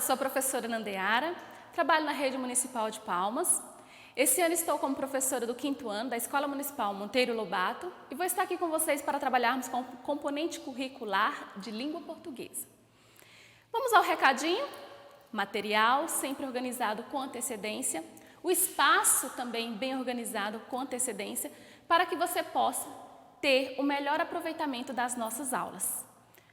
sou a professora Nandeara, trabalho na Rede Municipal de Palmas. Esse ano estou como professora do 5º ano da Escola Municipal Monteiro Lobato e vou estar aqui com vocês para trabalharmos com o componente curricular de língua portuguesa. Vamos ao recadinho? Material sempre organizado com antecedência, o espaço também bem organizado com antecedência, para que você possa ter o melhor aproveitamento das nossas aulas.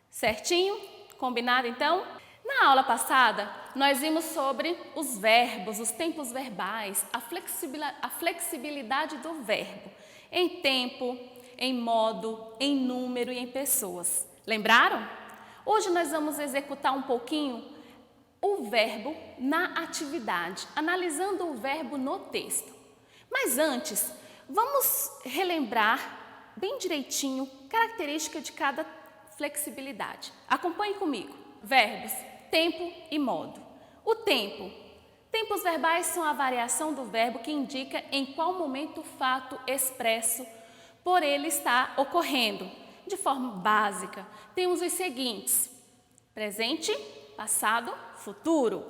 Certinho? Combinado então? Na aula passada, nós vimos sobre os verbos, os tempos verbais, a flexibilidade do verbo, em tempo, em modo, em número e em pessoas. Lembraram? Hoje nós vamos executar um pouquinho o verbo na atividade, analisando o verbo no texto. Mas antes, vamos relembrar bem direitinho característica de cada flexibilidade. Acompanhe comigo. Verbos, tempo e modo. O tempo. Tempos verbais são a variação do verbo que indica em qual momento o fato expresso por ele está ocorrendo. De forma básica, temos os seguintes: presente, passado, futuro.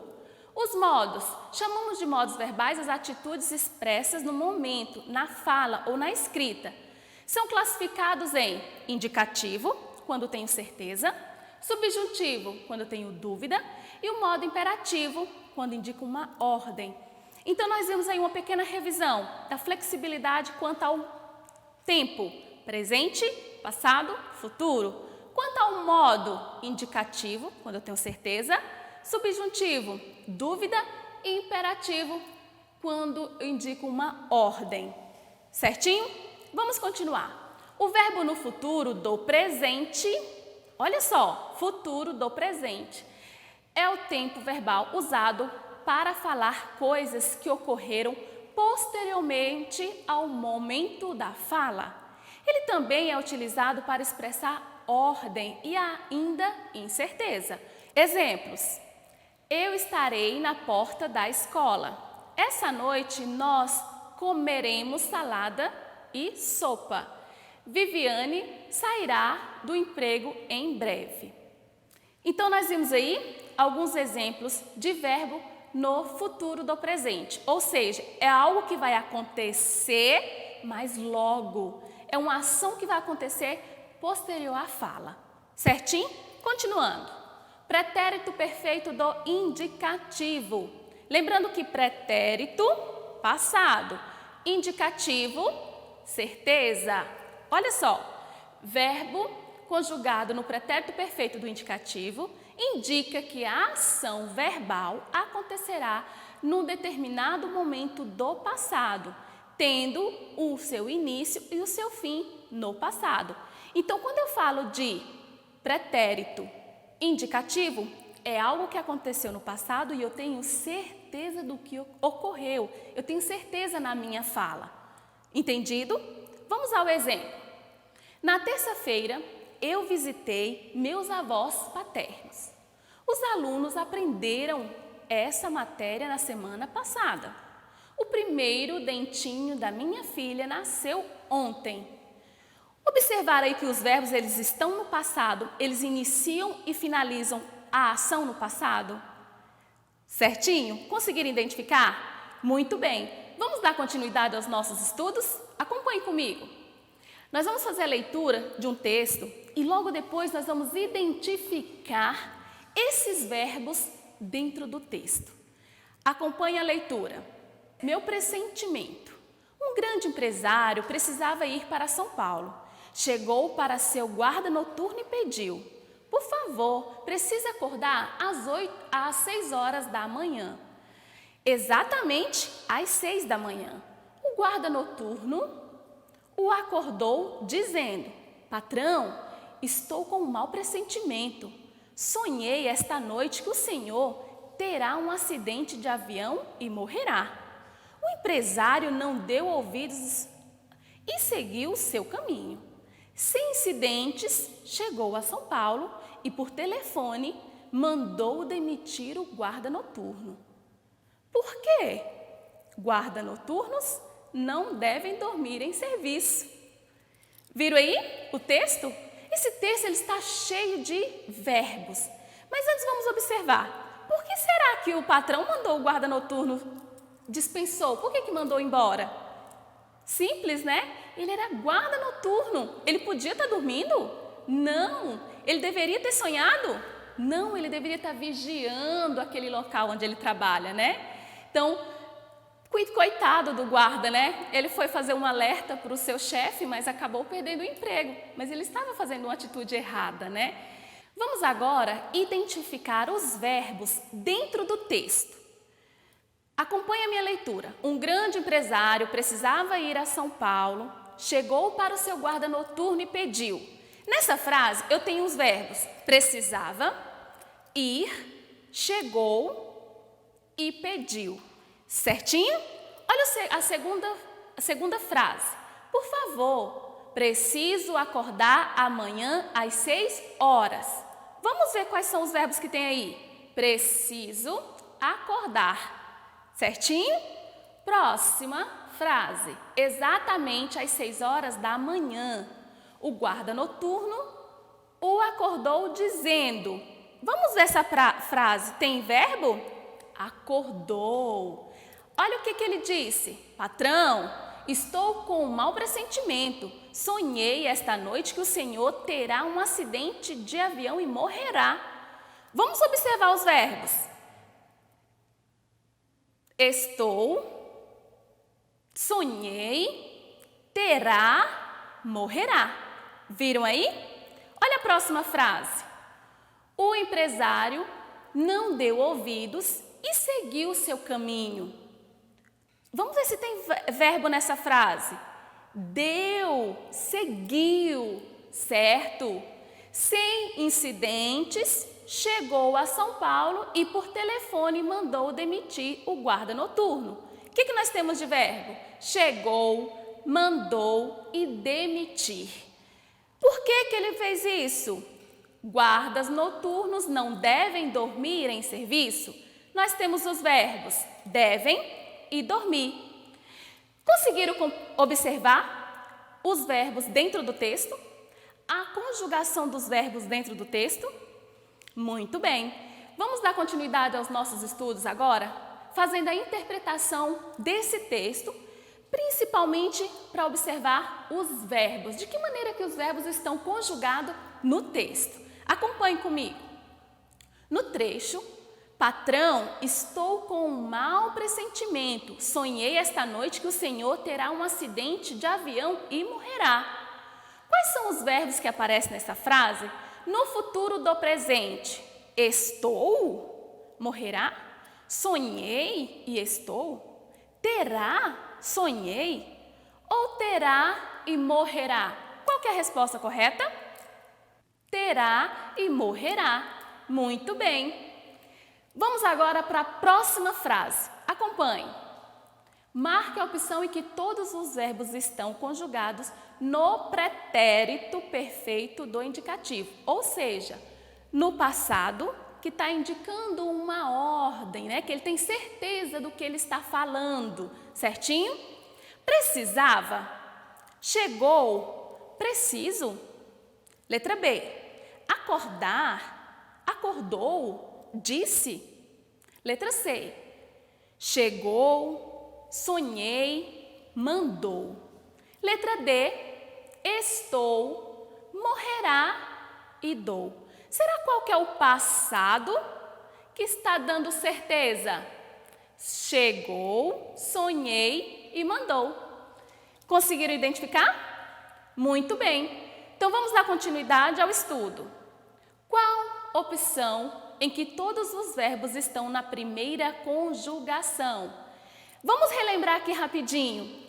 Os modos. Chamamos de modos verbais as atitudes expressas no momento, na fala ou na escrita. São classificados em indicativo, quando tenho certeza, subjuntivo, quando tenho dúvida, e o modo imperativo, quando indica uma ordem. Então, nós vimos aí uma pequena revisão da flexibilidade quanto ao tempo, presente, passado, futuro. Quanto ao modo indicativo, quando eu tenho certeza, subjuntivo, dúvida, e imperativo, quando eu indico uma ordem. Certinho? Vamos continuar. O verbo no futuro do presente, olha só, futuro do presente, é o tempo verbal usado para falar coisas que ocorreram posteriormente ao momento da fala. Ele também é utilizado para expressar ordem e ainda incerteza. Exemplos: eu estarei na porta da escola. Essa noite nós comeremos salada e sopa. Viviane sairá do emprego em breve. Então, nós vimos aí alguns exemplos de verbo no futuro do presente. Ou seja, é algo que vai acontecer, mas logo. É uma ação que vai acontecer posterior à fala. Certinho? Continuando. Pretérito perfeito do indicativo. Lembrando que pretérito, passado. Indicativo, certeza. Olha só, verbo conjugado no pretérito perfeito do indicativo indica que a ação verbal acontecerá num determinado momento do passado, tendo o seu início e o seu fim no passado. Então, quando eu falo de pretérito indicativo, é algo que aconteceu no passado e eu tenho certeza do que ocorreu, eu tenho certeza na minha fala. Entendido? Vamos ao exemplo. Na terça-feira, eu visitei meus avós paternos. Os alunos aprenderam essa matéria na semana passada. O primeiro dentinho da minha filha nasceu ontem. Observar aí que os verbos eles estão no passado, eles iniciam e finalizam a ação no passado? Certinho? Conseguiram identificar? Muito bem. Vamos dar continuidade aos nossos estudos? Acompanhe comigo. Nós vamos fazer a leitura de um texto e logo depois nós vamos identificar esses verbos dentro do texto. Acompanhe a leitura. Meu pressentimento. Um grande empresário precisava ir para São Paulo. Chegou para seu guarda noturno e pediu: por favor, precisa acordar às 6 horas da manhã. Exatamente às 6 da manhã. O guarda noturno o acordou dizendo: patrão, estou com um mau pressentimento. Sonhei esta noite que o senhor terá um acidente de avião e morrerá. O empresário não deu ouvidos e seguiu o seu caminho. Sem incidentes, chegou a São Paulo e por telefone mandou demitir o guarda noturno. Por quê? Guarda noturnos não devem dormir em serviço. Viram aí o texto? Esse texto ele está cheio de verbos. Mas antes vamos observar. por que será que o patrão mandou o guarda noturno, dispensou? Por que mandou embora? Simples, né? Ele era guarda noturno. Ele podia estar dormindo? Não. Ele deveria ter sonhado? Não, ele deveria estar vigiando aquele local onde ele trabalha, né? Então, coitado do guarda, né? Ele foi fazer um alerta para o seu chefe, mas acabou perdendo o emprego. Mas ele estava fazendo uma atitude errada, né? Vamos agora identificar os verbos dentro do texto. Acompanhe a minha leitura. Um grande empresário precisava ir a São Paulo, chegou para o seu guarda noturno e pediu. Nessa frase, eu tenho os verbos precisava, ir, chegou e pediu. Certinho? Olha a segunda frase. Por favor, preciso acordar amanhã às 6 horas. Vamos ver quais são os verbos que tem aí. Preciso acordar. Certinho? Próxima frase. Exatamente às 6 horas da manhã. O guarda noturno o acordou dizendo. Vamos ver essa frase. Tem verbo? Acordou. Olha o que ele disse. Patrão, estou com um mau pressentimento. Sonhei esta noite que o senhor terá um acidente de avião e morrerá. Vamos observar os verbos. Estou, sonhei, terá, morrerá. Viram aí? Olha a próxima frase. O empresário não deu ouvidos e seguiu o seu caminho. Vamos ver se tem verbo nessa frase. Deu, seguiu, certo? Sem incidentes, chegou a São Paulo e por telefone mandou demitir o guarda noturno. O que nós temos de verbo? Chegou, mandou e demitir. Por que ele fez isso? Guardas noturnos não devem dormir em serviço? Nós temos os verbos devem e dormir. Conseguiram observar os verbos dentro do texto? A conjugação dos verbos dentro do texto? Muito bem. Vamos dar continuidade aos nossos estudos agora, fazendo a interpretação desse texto, principalmente para observar os verbos. De que maneira que os verbos estão conjugados no texto? Acompanhe comigo. No trecho, patrão, estou com um mau pressentimento. Sonhei esta noite que o senhor terá um acidente de avião e morrerá. Quais são os verbos que aparecem nessa frase? No futuro do presente. Estou, morrerá. Sonhei e estou. Terá, sonhei. Ou terá e morrerá. Qual que é a resposta correta? Terá e morrerá. Muito bem. Vamos agora para a próxima frase. Acompanhe. Marque a opção em que todos os verbos estão conjugados no pretérito perfeito do indicativo, ou seja, no passado, que está indicando uma ordem, né? Que ele tem certeza do que ele está falando, certinho? Precisava, chegou, preciso. Letra B, acordar, acordou, disse. Letra C, chegou, sonhei, mandou. Letra D, estou, morrerá e dou. Será qual que é o passado que está dando certeza? Chegou, sonhei e mandou. Conseguiram identificar? Muito bem. Então vamos dar continuidade ao estudo. Qual opção em que todos os verbos estão na primeira conjugação? Vamos relembrar aqui rapidinho.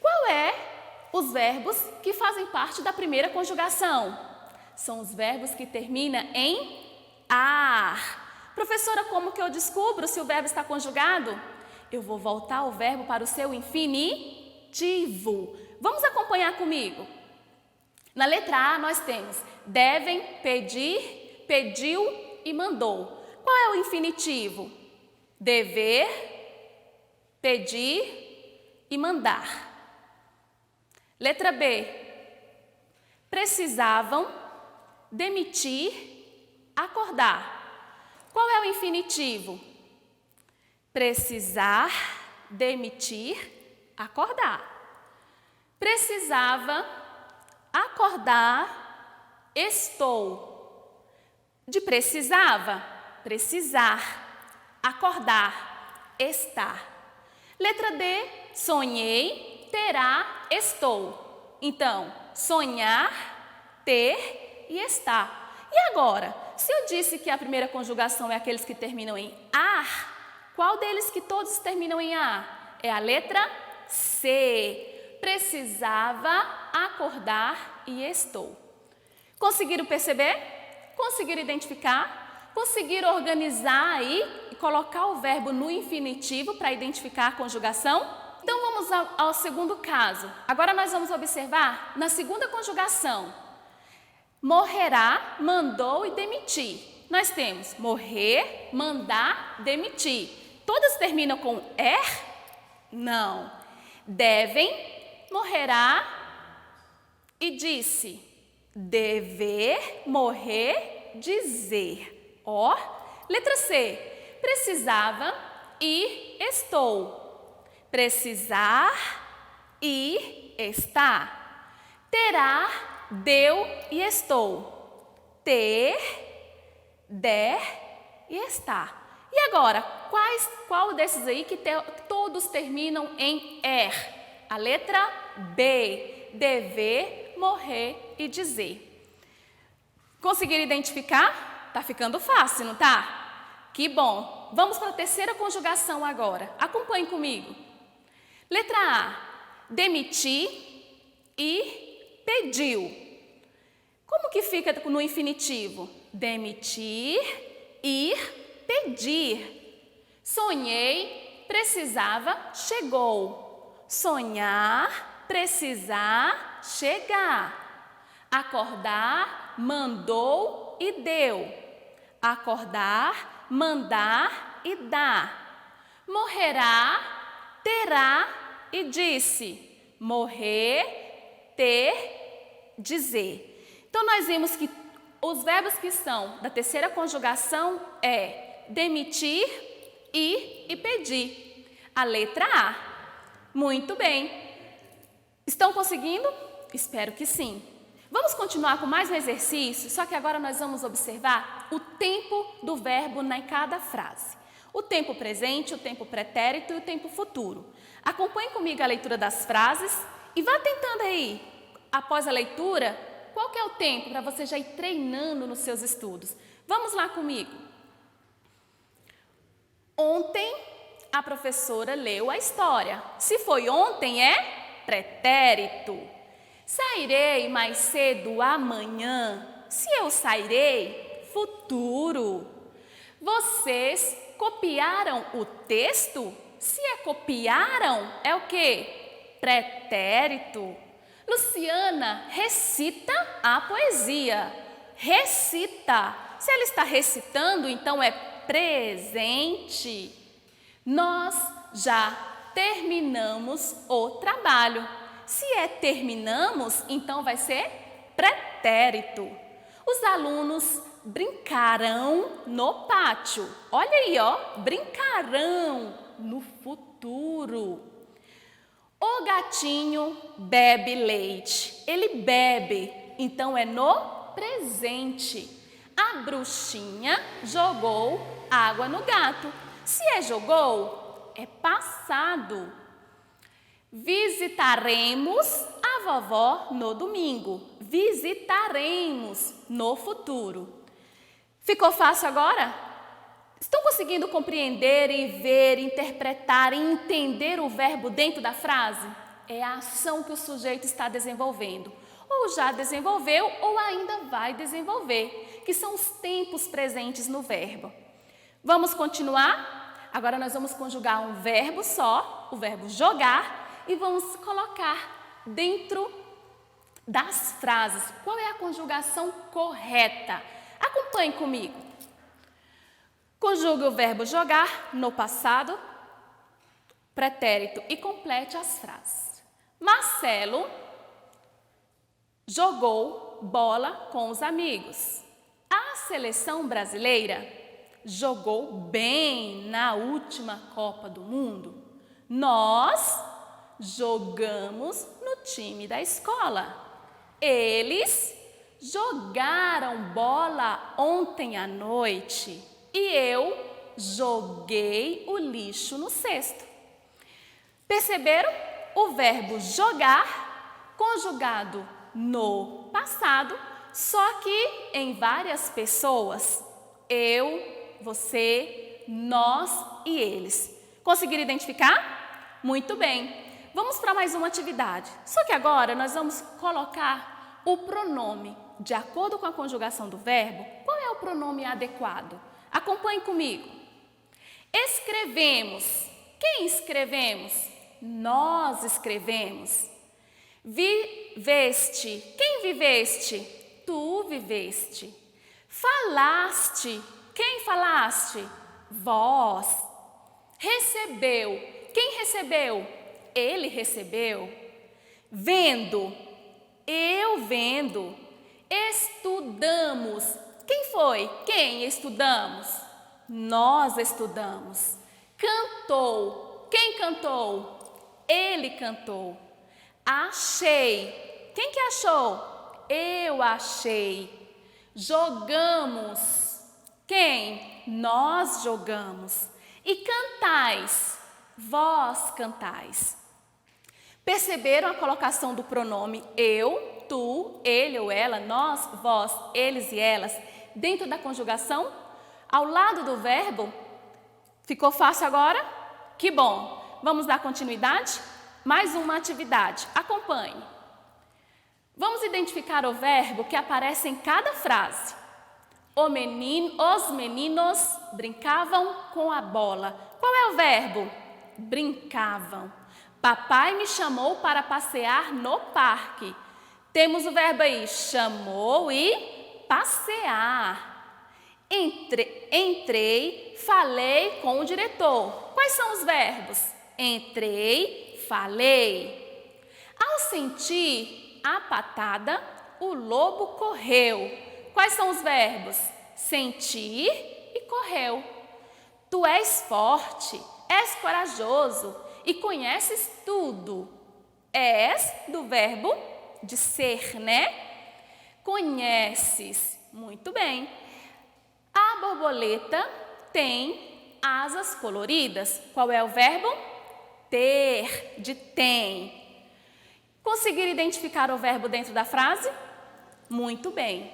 Qual é os verbos que fazem parte da primeira conjugação? São os verbos que terminam em ar. Professora, como que eu descubro se o verbo está conjugado? Eu vou voltar o verbo para o seu infinitivo. Vamos acompanhar comigo. Na letra A nós temos devem, pedir, pediu e mandou. Qual é o infinitivo? Dever, pedir e mandar. Letra B. Precisavam, demitir, acordar. Qual é o infinitivo? Precisar, demitir, acordar. Precisava, acordar, estou. De precisava, precisar, acordar, estar. Letra D, sonhei, terá, estou. Então, sonhar, ter e estar. E agora, se eu disse que a primeira conjugação é aqueles que terminam em ar, qual deles que todos terminam em ar? É a letra C. Precisava, acordar e estou. Conseguiram perceber? Conseguiram identificar? Conseguiram organizar aí e colocar o verbo no infinitivo para identificar a conjugação? Então vamos ao segundo caso. Agora nós vamos observar na segunda conjugação. Morrerá, mandou e demitir. Nós temos morrer, mandar, demitir. Todas terminam com er? Não. Devem, morrerá e disse. Dever, morrer, dizer. Ó, letra C. Precisava, ir, estou. Precisar, ir, está. Terá, deu e estou. Ter, der e está. E agora, qual desses aí que todos terminam em er? A letra B, dever, morrer e dizer. Conseguiram identificar? Tá ficando fácil, não tá? Que bom! Vamos para a terceira conjugação agora. Acompanhe comigo. Letra A, demitir e pediu. Como que fica no infinitivo? Demitir, ir, pedir. Sonhei, precisava, chegou. Sonhar, precisar, chegar. Acordar, mandou e deu. Acordar, mandar e dar. Morrerá, terá e disse. Morrer, ter, dizer. Então, nós vimos que os verbos que são da terceira conjugação é demitir, ir e pedir. A letra A. Muito bem. Estão conseguindo? Espero que sim. Vamos continuar com mais um exercício, só que agora nós vamos observar o tempo do verbo em cada frase. O tempo presente, o tempo pretérito e o tempo futuro. Acompanhe comigo a leitura das frases e vá tentando aí, após a leitura, qual que é o tempo para você já ir treinando nos seus estudos. Vamos lá comigo. Ontem, a professora leu a história. Se foi ontem, é pretérito. Sairei mais cedo amanhã. Se eu sairei, futuro. Vocês copiaram o texto? Se é copiaram, é o quê? Pretérito. Luciana recita a poesia. Recita. Se ela está recitando, então é presente. Nós já terminamos o trabalho. Se é terminamos, então vai ser pretérito. Os alunos brincarão no pátio. Olha aí, ó, brincarão no futuro. O gatinho bebe leite. Ele bebe, então é no presente. A bruxinha jogou água no gato. Se é jogou, é passado. Visitaremos a vovó no domingo. Visitaremos no futuro. Ficou fácil agora? Estão conseguindo compreender e ver, interpretar e entender o verbo dentro da frase? É a ação que o sujeito está desenvolvendo. Ou já desenvolveu ou ainda vai desenvolver, que são os tempos presentes no verbo. Vamos continuar? Agora nós vamos conjugar um verbo só, o verbo jogar, e vamos colocar dentro das frases. Qual é a conjugação correta? Acompanhe comigo. Conjugue o verbo jogar no passado, pretérito e complete as frases. Marcelo jogou bola com os amigos. A seleção brasileira jogou bem na última Copa do Mundo? Nós jogamos no time da escola. Eles jogaram bola ontem à noite e eu joguei o lixo no cesto. Perceberam? O verbo jogar, conjugado no passado, só que em várias pessoas. Eu, você, nós e eles. Conseguiram identificar? Muito bem. Vamos para mais uma atividade. Só que agora nós vamos colocar o pronome. De acordo com a conjugação do verbo, qual é o pronome adequado? Acompanhe comigo. Escrevemos. Quem escrevemos? Nós escrevemos. Viveste. Quem viveste? Tu viveste. Falaste. Quem falaste? Vós. Recebeu. Quem recebeu? Ele recebeu. Vendo. Eu vendo. Estudamos. Quem foi? Quem estudamos? Nós estudamos. Cantou. Quem cantou? Ele cantou. Achei. Quem que achou? Eu achei. Jogamos. Quem? Nós jogamos. E cantais. Vós cantais. Perceberam a colocação do pronome eu, tu, ele ou ela, nós, vós, eles e elas, dentro da conjugação? Ao lado do verbo? Ficou fácil agora? Que bom! Vamos dar continuidade? Mais uma atividade. Acompanhe. Vamos identificar o verbo que aparece em cada frase. Os meninos brincavam com a bola. Qual é o verbo? Brincavam. Papai me chamou para passear no parque. Temos o verbo aí, chamou e passear. Entrei, falei com o diretor. Quais são os verbos? Entrei, falei. Ao sentir a patada, o lobo correu. Quais são os verbos? Sentir e correu. Tu és forte, és corajoso e conheces tudo. És do verbo de ser, né? Conheces. Muito bem. A borboleta tem asas coloridas. Qual é o verbo? Ter, de tem. Conseguiram identificar o verbo dentro da frase? Muito bem.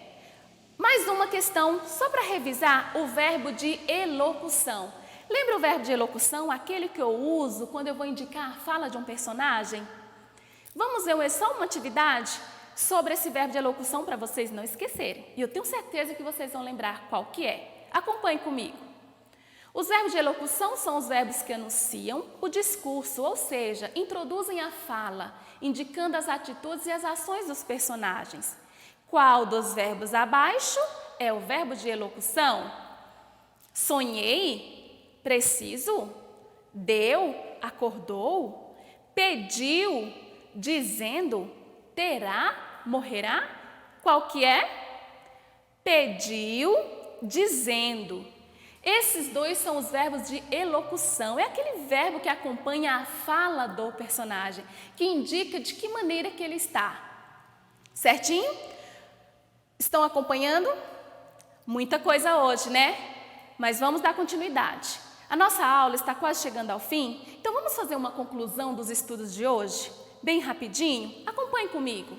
Mais uma questão, só para revisar, o verbo de elocução. Lembra o verbo de elocução, aquele que eu uso quando eu vou indicar a fala de um personagem? Vamos ver só uma atividade sobre esse verbo de elocução para vocês não esquecerem. E eu tenho certeza que vocês vão lembrar qual que é. Acompanhe comigo. Os verbos de elocução são os verbos que anunciam o discurso, ou seja, introduzem a fala, indicando as atitudes e as ações dos personagens. Qual dos verbos abaixo é o verbo de elocução? Sonhei? Preciso? Deu? Acordou? Pediu? Dizendo? Terá? Morrerá? Qual que é? Pediu? Dizendo. Esses dois são os verbos de elocução. É aquele verbo que acompanha a fala do personagem, que indica de que maneira que ele está. Certinho? Estão acompanhando? Muita coisa hoje, né? Mas vamos dar continuidade. A nossa aula está quase chegando ao fim, então vamos fazer uma conclusão dos estudos de hoje? Bem rapidinho? Acompanhe comigo.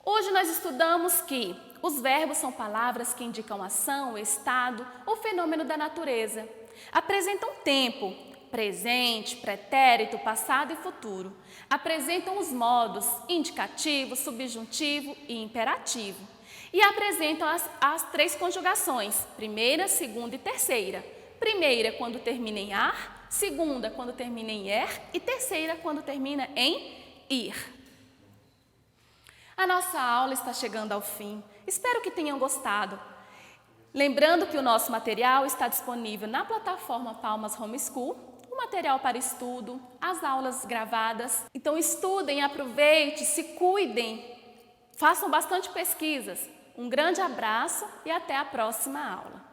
Hoje nós estudamos que os verbos são palavras que indicam ação, estado ou fenômeno da natureza. Apresentam tempo, presente, pretérito, passado e futuro. Apresentam os modos indicativo, subjuntivo e imperativo. E apresentam as três conjugações, primeira, segunda e terceira. Primeira quando termina em ar, segunda quando termina em er e terceira quando termina em ir. A nossa aula está chegando ao fim. Espero que tenham gostado. Lembrando que o nosso material está disponível na plataforma Palmas Homeschool, o material para estudo, as aulas gravadas. Então estudem, aproveitem, se cuidem, façam bastante pesquisas. Um grande abraço e até a próxima aula.